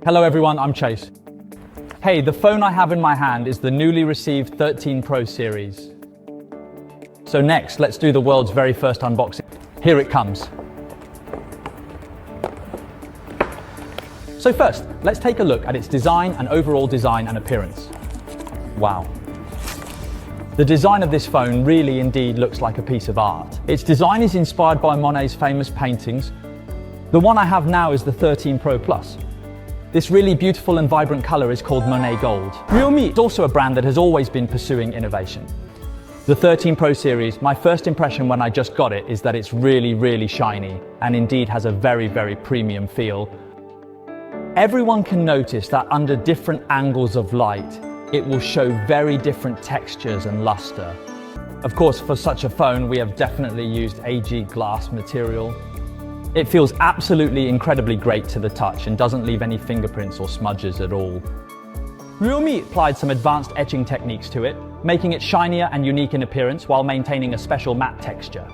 Hello everyone, I'm Chase. Hey, the phone I have in my hand is the newly received 13 Pro series. So next, let's do the world's very first unboxing. Here it comes. So first, let's take a look at its design and overall design and appearance. Wow. The design of this phone really indeed looks like a piece of art. Its design is inspired by Monet's famous paintings. The one I have now is the 13 Pro Plus. This really beautiful and vibrant color is called Monet Gold. Realme is also a brand that has always been pursuing innovation. The 13 Pro series, my first impression when I just got it is that it's really shiny and indeed has a very premium feel. Everyone can notice that under different angles of light, it will show very different textures and luster. Of course, for such a phone, we have definitely used AG glass material. It feels absolutely incredibly great to the touch and doesn't leave any fingerprints or smudges at all. Realme applied some advanced etching techniques to it, making it shinier and unique in appearance while maintaining a special matte texture.